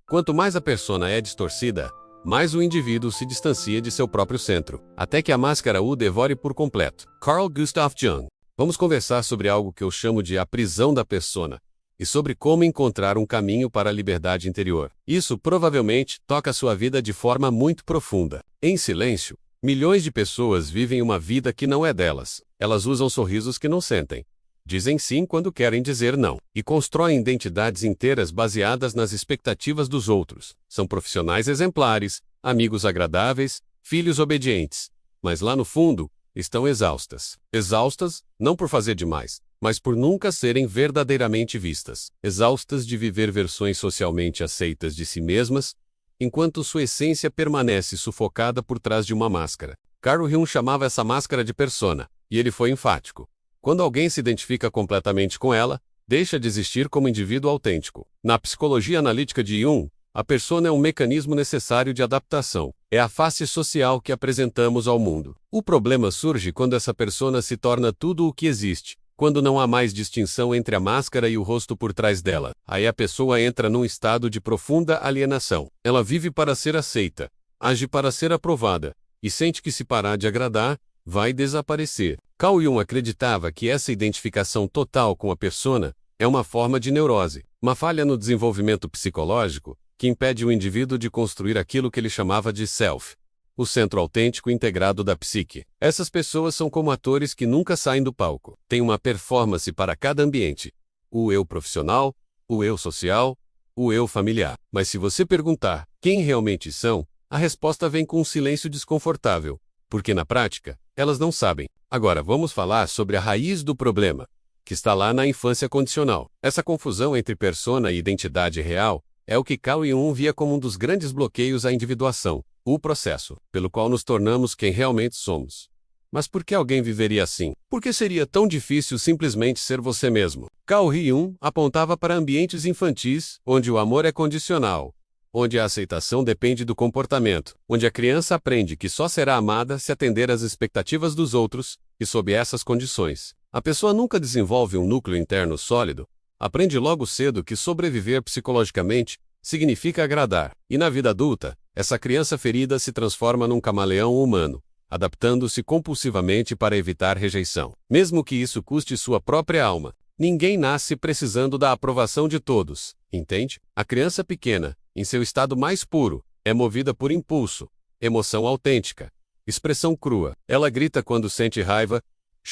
Quanto mais a persona é distorcida, mais o indivíduo se distancia de seu próprio centro, até que a máscara o devore por completo. Carl Gustav Jung. Vamos conversar sobre algo que eu chamo de a prisão da persona, e sobre como encontrar um caminho para a liberdade interior. Isso provavelmente toca sua vida de forma muito profunda. Em silêncio, milhões de pessoas vivem uma vida que não é delas. Elas usam sorrisos que não sentem, dizem sim quando querem dizer não, e constroem identidades inteiras baseadas nas expectativas dos outros. São profissionais exemplares, amigos agradáveis, filhos obedientes. Mas lá no fundo, estão exaustas. Exaustas, não por fazer demais, mas por nunca serem verdadeiramente vistas. Exaustas de viver versões socialmente aceitas de si mesmas, enquanto sua essência permanece sufocada por trás de uma máscara. Carl Jung chamava essa máscara de persona, e ele foi enfático. Quando alguém se identifica completamente com ela, deixa de existir como indivíduo autêntico. Na psicologia analítica de Jung, a persona é um mecanismo necessário de adaptação. É a face social que apresentamos ao mundo. O problema surge quando essa persona se torna tudo o que existe, quando não há mais distinção entre a máscara e o rosto por trás dela. Aí a pessoa entra num estado de profunda alienação. Ela vive para ser aceita, age para ser aprovada, e sente que se parar de agradar, vai desaparecer. Carl Jung acreditava que essa identificação total com a persona é uma forma de neurose, uma falha no desenvolvimento psicológico que impede o indivíduo de construir aquilo que ele chamava de self, o centro autêntico integrado da psique. Essas pessoas são como atores que nunca saem do palco. Tem uma performance para cada ambiente: o eu profissional, o eu social, o eu familiar. Mas se você perguntar quem realmente são, a resposta vem com um silêncio desconfortável, porque na prática, elas não sabem. Agora vamos falar sobre a raiz do problema, que está lá na infância condicional. Essa confusão entre persona e identidade real é o que Carl Jung via como um dos grandes bloqueios à individuação, o processo pelo qual nos tornamos quem realmente somos. Mas por que alguém viveria assim? Por que seria tão difícil simplesmente ser você mesmo? Carl Jung apontava para ambientes infantis, onde o amor é condicional, onde a aceitação depende do comportamento, onde a criança aprende que só será amada se atender às expectativas dos outros, e sob essas condições, a pessoa nunca desenvolve um núcleo interno sólido, aprende logo cedo que sobreviver psicologicamente significa agradar, e na vida adulta, essa criança ferida se transforma num camaleão humano, adaptando-se compulsivamente para evitar rejeição, mesmo que isso custe sua própria alma. Ninguém nasce precisando da aprovação de todos, entende? A criança pequena, em seu estado mais puro, é movida por impulso, emoção autêntica, expressão crua. Ela grita quando sente raiva,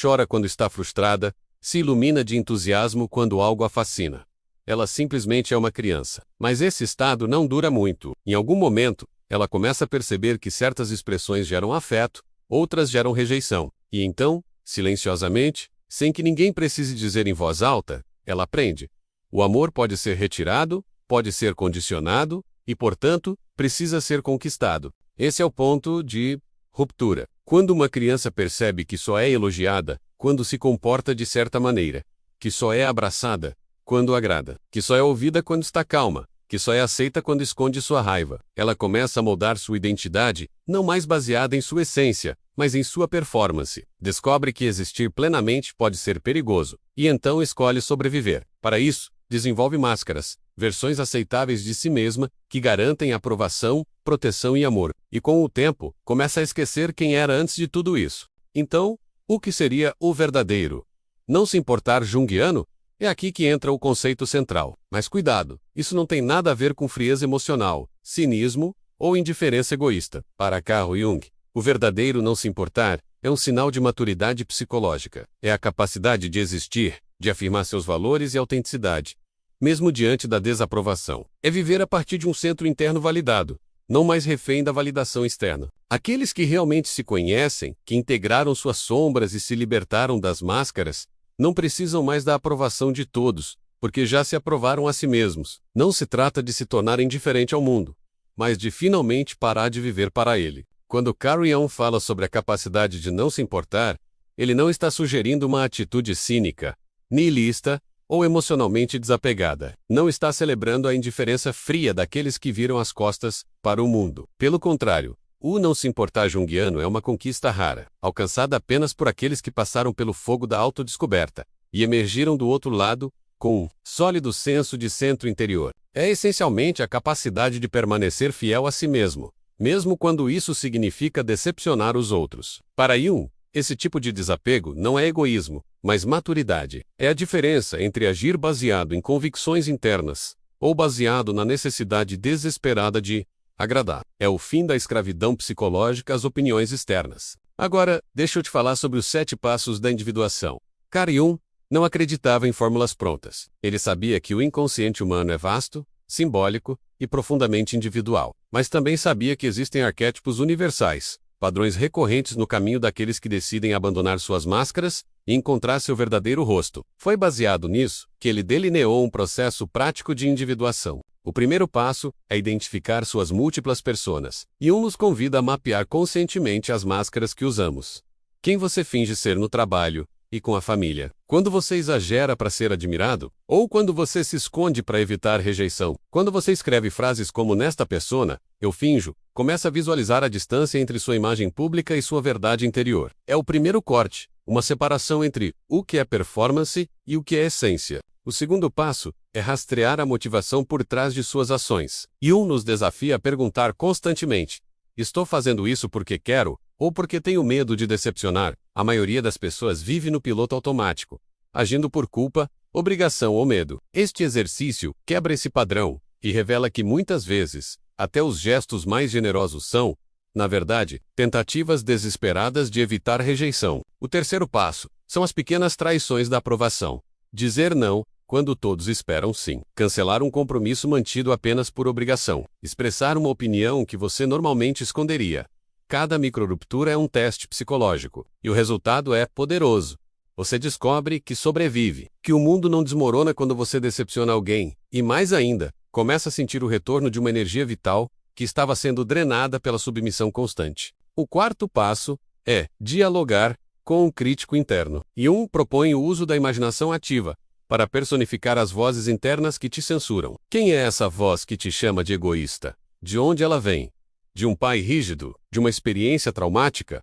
chora quando está frustrada, se ilumina de entusiasmo quando algo a fascina. Ela simplesmente é uma criança. Mas esse estado não dura muito. Em algum momento, ela começa a perceber que certas expressões geram afeto, outras geram rejeição. E então, silenciosamente, sem que ninguém precise dizer em voz alta, ela aprende. O amor pode ser retirado, pode ser condicionado, e, portanto, precisa ser conquistado. Esse é o ponto de ruptura. Quando uma criança percebe que só é elogiada quando se comporta de certa maneira, que só é abraçada quando agrada, que só é ouvida quando está calma, que só é aceita quando esconde sua raiva, ela começa a moldar sua identidade, não mais baseada em sua essência, mas em sua performance. Descobre que existir plenamente pode ser perigoso, e então escolhe sobreviver. Para isso, desenvolve máscaras, versões aceitáveis de si mesma, que garantem aprovação, proteção e amor. E com o tempo, começa a esquecer quem era antes de tudo isso. Então, o que seria o verdadeiro? Não se importar junguiano? É aqui que entra o conceito central. Mas cuidado, isso não tem nada a ver com frieza emocional, cinismo ou indiferença egoísta. Para Carl Jung, o verdadeiro não se importar é um sinal de maturidade psicológica. É a capacidade de existir, de afirmar seus valores e autenticidade, mesmo diante da desaprovação. É viver a partir de um centro interno validado, não mais refém da validação externa. Aqueles que realmente se conhecem, que integraram suas sombras e se libertaram das máscaras, não precisam mais da aprovação de todos, porque já se aprovaram a si mesmos. Não se trata de se tornar indiferente ao mundo, mas de finalmente parar de viver para ele. Quando Carl Jung fala sobre a capacidade de não se importar, ele não está sugerindo uma atitude cínica, nihilista ou emocionalmente desapegada. Não está celebrando a indiferença fria daqueles que viram as costas para o mundo. Pelo contrário, o não se importar junguiano é uma conquista rara, alcançada apenas por aqueles que passaram pelo fogo da autodescoberta e emergiram do outro lado com um sólido senso de centro interior. é essencialmente a capacidade de permanecer fiel a si mesmo, mesmo quando isso significa decepcionar os outros. Para Jung, esse tipo de desapego não é egoísmo, mas maturidade. É a diferença entre agir baseado em convicções internas ou baseado na necessidade desesperada de agradar. É o fim da escravidão psicológica às opiniões externas. Agora, deixa eu te falar sobre os 7 passos da individuação. Carl Jung não acreditava em fórmulas prontas. Ele sabia que o inconsciente humano é vasto, simbólico e profundamente individual. Mas também sabia que existem arquétipos universais, padrões recorrentes no caminho daqueles que decidem abandonar suas máscaras e encontrar seu verdadeiro rosto. Foi baseado nisso que ele delineou um processo prático de individuação. O primeiro passo é identificar suas múltiplas personas. Jung nos convida a mapear conscientemente as máscaras que usamos. Quem você finge ser no trabalho e com a família. Quando você exagera para ser admirado, ou quando você se esconde para evitar rejeição. Quando você escreve frases como nesta persona, eu finjo, começa a visualizar a distância entre sua imagem pública e sua verdade interior. É o primeiro corte, uma separação entre o que é performance e o que é essência. O segundo passo é rastrear a motivação por trás de suas ações. Jung nos desafia a perguntar constantemente: estou fazendo isso porque quero, ou porque tenho medo de decepcionar? A maioria das pessoas vive no piloto automático, agindo por culpa, obrigação ou medo. Este exercício quebra esse padrão e revela que muitas vezes, até os gestos mais generosos são, na verdade, tentativas desesperadas de evitar rejeição. O terceiro passo são as pequenas traições da aprovação. Dizer não quando todos esperam sim. Cancelar um compromisso mantido apenas por obrigação. Expressar uma opinião que você normalmente esconderia. Cada microruptura é um teste psicológico, e o resultado é poderoso. Você descobre que sobrevive, que o mundo não desmorona quando você decepciona alguém, e mais ainda, começa a sentir o retorno de uma energia vital que estava sendo drenada pela submissão constante. O quarto passo é dialogar com um crítico interno. Jung propõe o uso da imaginação ativa para personificar as vozes internas que te censuram. Quem é essa voz que te chama de egoísta? De onde ela vem? De um pai rígido? De uma experiência traumática?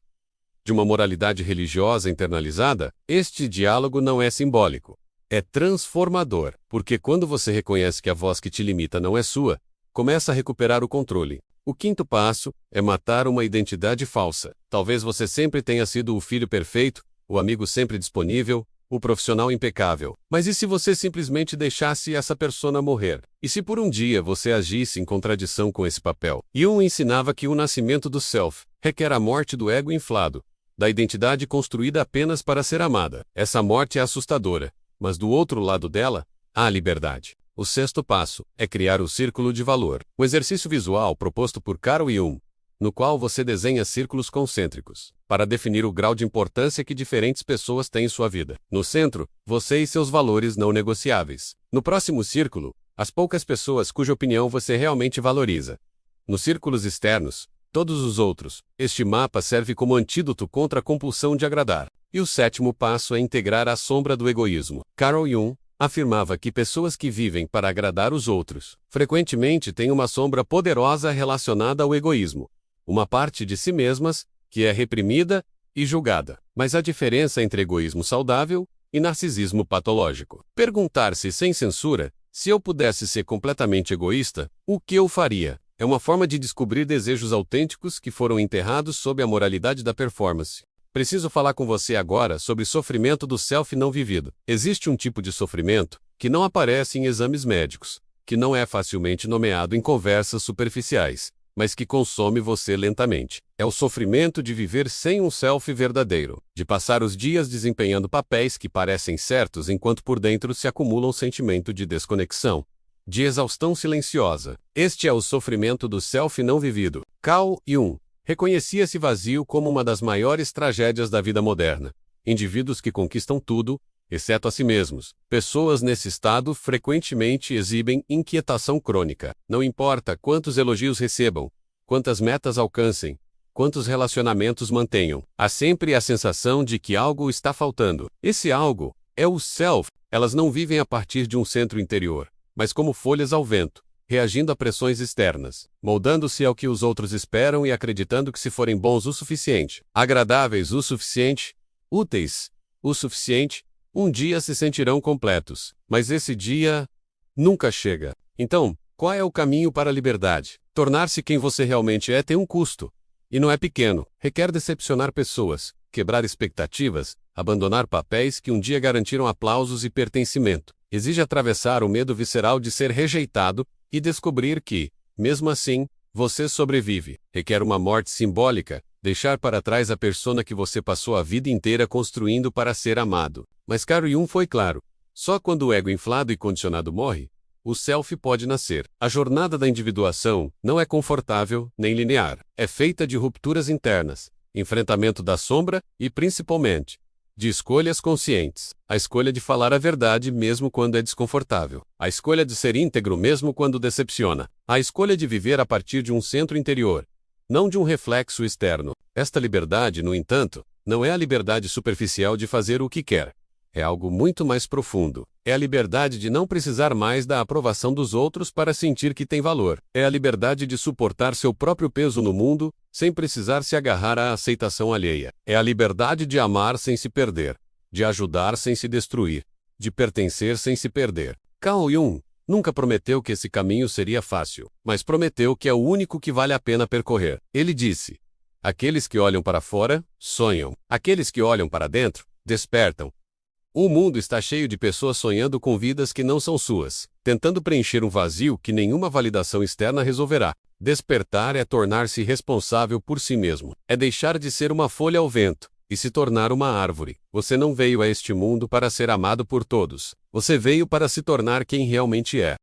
De uma moralidade religiosa internalizada? Este diálogo não é simbólico. É transformador, porque quando você reconhece que a voz que te limita não é sua, começa a recuperar o controle. O quinto passo é matar uma identidade falsa. Talvez você sempre tenha sido o filho perfeito, o amigo sempre disponível, o profissional impecável. Mas e se você simplesmente deixasse essa persona morrer? E se por um dia você agisse em contradição com esse papel? Jung ensinava que o nascimento do self requer a morte do ego inflado, da identidade construída apenas para ser amada. Essa morte é assustadora, mas do outro lado dela, há a liberdade. O sexto passo é criar o círculo de valor. O exercício visual proposto por Carl Jung, no qual você desenha círculos concêntricos, para definir o grau de importância que diferentes pessoas têm em sua vida. No centro, você e seus valores não negociáveis. No próximo círculo, as poucas pessoas cuja opinião você realmente valoriza. Nos círculos externos, todos os outros. Este mapa serve como antídoto contra a compulsão de agradar. E o sétimo passo é integrar a sombra do egoísmo. Carl Jung afirmava que pessoas que vivem para agradar os outros frequentemente têm uma sombra poderosa relacionada ao egoísmo, uma parte de si mesmas que é reprimida e julgada. Mas há diferença entre egoísmo saudável e narcisismo patológico. Perguntar-se sem censura: se eu pudesse ser completamente egoísta, o que eu faria? É uma forma de descobrir desejos autênticos que foram enterrados sob a moralidade da performance. Preciso falar com você agora sobre sofrimento do self não vivido. Existe um tipo de sofrimento que não aparece em exames médicos, que não é facilmente nomeado em conversas superficiais, mas que consome você lentamente. É o sofrimento de viver sem um self verdadeiro, de passar os dias desempenhando papéis que parecem certos enquanto por dentro se acumula um sentimento de desconexão, de exaustão silenciosa. Este é o sofrimento do self não vivido. Carl Jung reconhecia esse vazio como uma das maiores tragédias da vida moderna. Indivíduos que conquistam tudo, exceto a si mesmos. Pessoas nesse estado frequentemente exibem inquietação crônica. Não importa quantos elogios recebam, quantas metas alcancem, quantos relacionamentos mantenham, há sempre a sensação de que algo está faltando. Esse algo é o self. Elas não vivem a partir de um centro interior, mas como folhas ao vento, reagindo a pressões externas, moldando-se ao que os outros esperam e acreditando que se forem bons o suficiente, agradáveis o suficiente, úteis o suficiente, um dia se sentirão completos. Mas esse dia nunca chega. Então, qual é o caminho para a liberdade? Tornar-se quem você realmente é tem um custo. E não é pequeno. Requer decepcionar pessoas, quebrar expectativas, abandonar papéis que um dia garantiram aplausos e pertencimento. Exige atravessar o medo visceral de ser rejeitado e descobrir que, mesmo assim, você sobrevive. Requer uma morte simbólica, deixar para trás a persona que você passou a vida inteira construindo para ser amado. Mas Carl Jung foi claro. Só quando o ego inflado e condicionado morre, o self pode nascer. A jornada da individuação não é confortável nem linear. É feita de rupturas internas, enfrentamento da sombra e, principalmente, de escolhas conscientes. A escolha de falar a verdade mesmo quando é desconfortável. A escolha de ser íntegro mesmo quando decepciona. A escolha de viver a partir de um centro interior, não de um reflexo externo. Esta liberdade, no entanto, não é a liberdade superficial de fazer o que quer. É algo muito mais profundo. É a liberdade de não precisar mais da aprovação dos outros para sentir que tem valor. É a liberdade de suportar seu próprio peso no mundo, sem precisar se agarrar à aceitação alheia. É a liberdade de amar sem se perder, de ajudar sem se destruir, de pertencer sem se perder. Carl Jung nunca prometeu que esse caminho seria fácil, mas prometeu que é o único que vale a pena percorrer. Ele disse: aqueles que olham para fora, sonham. Aqueles que olham para dentro, despertam. O mundo está cheio de pessoas sonhando com vidas que não são suas, tentando preencher um vazio que nenhuma validação externa resolverá. Despertar é tornar-se responsável por si mesmo. É deixar de ser uma folha ao vento e se tornar uma árvore. Você não veio a este mundo para ser amado por todos. Você veio para se tornar quem realmente é.